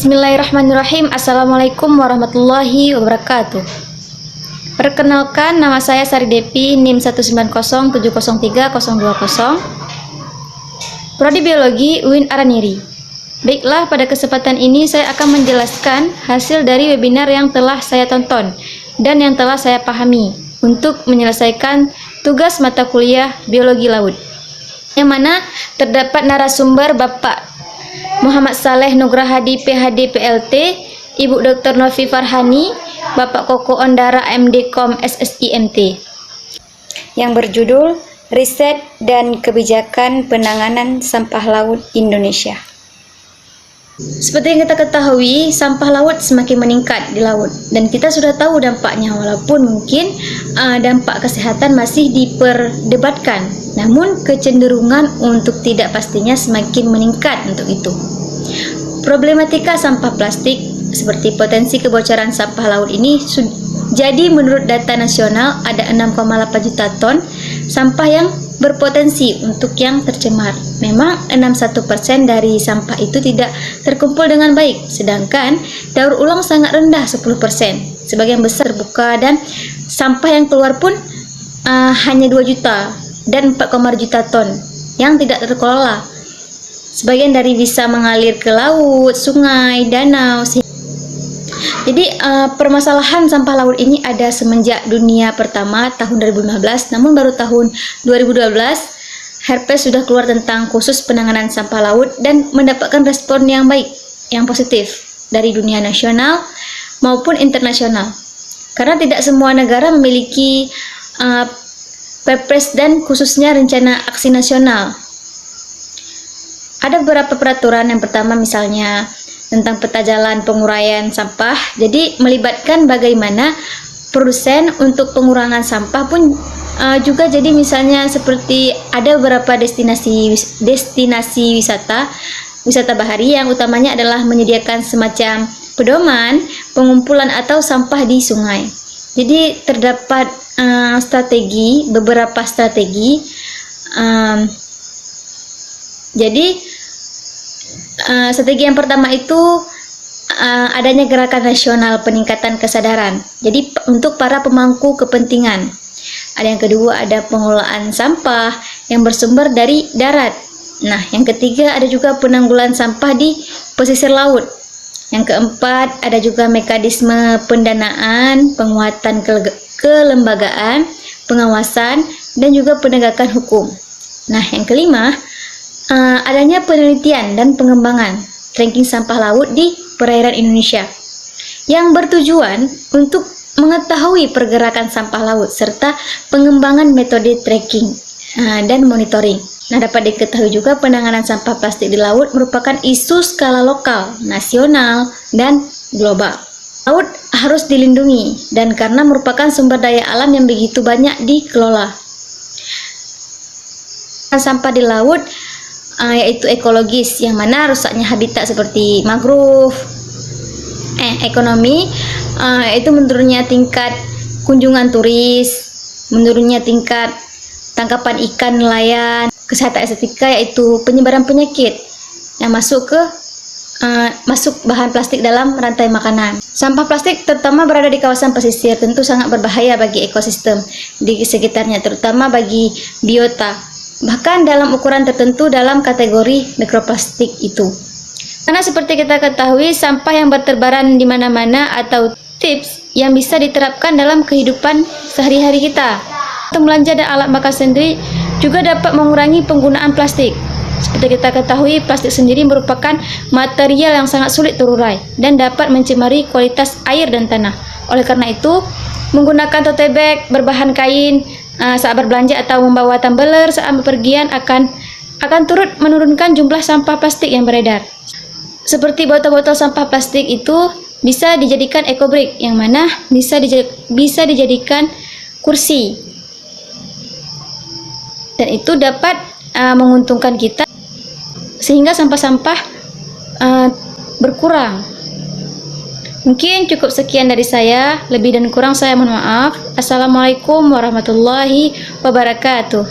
Bismillahirrahmanirrahim. Assalamualaikum warahmatullahi wabarakatuh. Perkenalkan, nama saya Sari Depi, NIM 190703030, Prodi Biologi UIN Araniri. Baiklah, pada kesempatan ini saya akan menjelaskan hasil dari webinar yang telah saya tonton dan yang telah saya pahami untuk menyelesaikan tugas mata kuliah Biologi Laut, yang mana terdapat narasumber Bapak Muhammad Saleh Nugrahadi PhD PLT, Ibu Dr. Novi Farhani, Bapak Koko Ondara MDcom SSIMT, yang berjudul Riset dan Kebijakan Penanganan Sampah Laut Indonesia. Seperti yang kita ketahui, sampah laut semakin meningkat di laut dan kita sudah tahu dampaknya, walaupun mungkin dampak kesehatan masih diperdebatkan, namun kecenderungan untuk tidak pastinya semakin meningkat untuk itu. Problematika sampah plastik seperti potensi kebocoran sampah laut ini jadi menurut data nasional ada 6,8 juta ton sampah yang berpotensi untuk yang tercemar. Memang 61% dari sampah itu tidak terkumpul dengan baik, sedangkan daur ulang sangat rendah 10%. Sebagian besar terbuka dan sampah yang keluar pun hanya 2 juta dan 4,2 juta ton yang tidak terkelola. Sebagian dari bisa mengalir ke laut, sungai, danau. Jadi permasalahan sampah laut ini ada semenjak dunia pertama tahun 2015, namun baru tahun 2012 Herpes sudah keluar tentang khusus penanganan sampah laut dan mendapatkan respon yang baik, yang positif dari dunia nasional maupun internasional. Karena tidak semua negara memiliki Perpres dan khususnya rencana aksi nasional. Ada beberapa peraturan, yang pertama misalnya tentang peta jalan penguraian sampah, jadi melibatkan bagaimana produsen untuk pengurangan sampah pun juga, jadi misalnya seperti ada beberapa destinasi wisata bahari yang utamanya adalah menyediakan semacam pedoman pengumpulan atau sampah di sungai. Jadi terdapat beberapa strategi. Strategi yang pertama itu adanya gerakan nasional peningkatan kesadaran. Jadi untuk para pemangku kepentingan. Ada yang kedua, ada pengelolaan sampah yang bersumber dari darat. Nah, yang ketiga ada juga penanggulangan sampah di pesisir laut. Yang keempat ada juga mekanisme pendanaan, penguatan kelembagaan, pengawasan, dan juga penegakan hukum. Nah, yang kelima, adanya penelitian dan pengembangan ranking sampah laut di perairan Indonesia yang bertujuan untuk mengetahui pergerakan sampah laut serta pengembangan metode tracking dan monitoring. Nah, dapat diketahui juga penanganan sampah plastik di laut merupakan isu skala lokal, nasional, dan global. Laut harus dilindungi dan karena merupakan sumber daya alam yang begitu banyak dikelola. Sampah di laut yaitu ekologis, yang mana rusaknya habitat seperti mangrove. Ekonomi yaitu menurunnya tingkat kunjungan turis, menurunnya tingkat tangkapan ikan nelayan. Kesehatan estetika yaitu penyebaran penyakit yang masuk bahan plastik dalam rantai makanan. Sampah plastik terutama berada di kawasan pesisir tentu sangat berbahaya bagi ekosistem di sekitarnya, terutama bagi biota, bahkan dalam ukuran tertentu dalam kategori mikroplastik itu. Karena seperti kita ketahui, sampah yang berterbaran di mana-mana atau tips yang bisa diterapkan dalam kehidupan sehari-hari kita. Untuk belanja dan alat makan sendiri juga dapat mengurangi penggunaan plastik. Seperti kita ketahui, plastik sendiri merupakan material yang sangat sulit terurai dan dapat mencemari kualitas air dan tanah. Oleh karena itu, menggunakan tote bag berbahan kain saat berbelanja atau membawa tumbler saat bepergian akan turut menurunkan jumlah sampah plastik yang beredar. Seperti botol-botol sampah plastik itu bisa dijadikan eco brick, yang mana bisa dijadikan kursi, dan itu dapat menguntungkan kita sehingga sampah-sampah berkurang. Mungkin cukup sekian dari saya, lebih dan kurang saya mohon maaf. Assalamualaikum warahmatullahi wabarakatuh.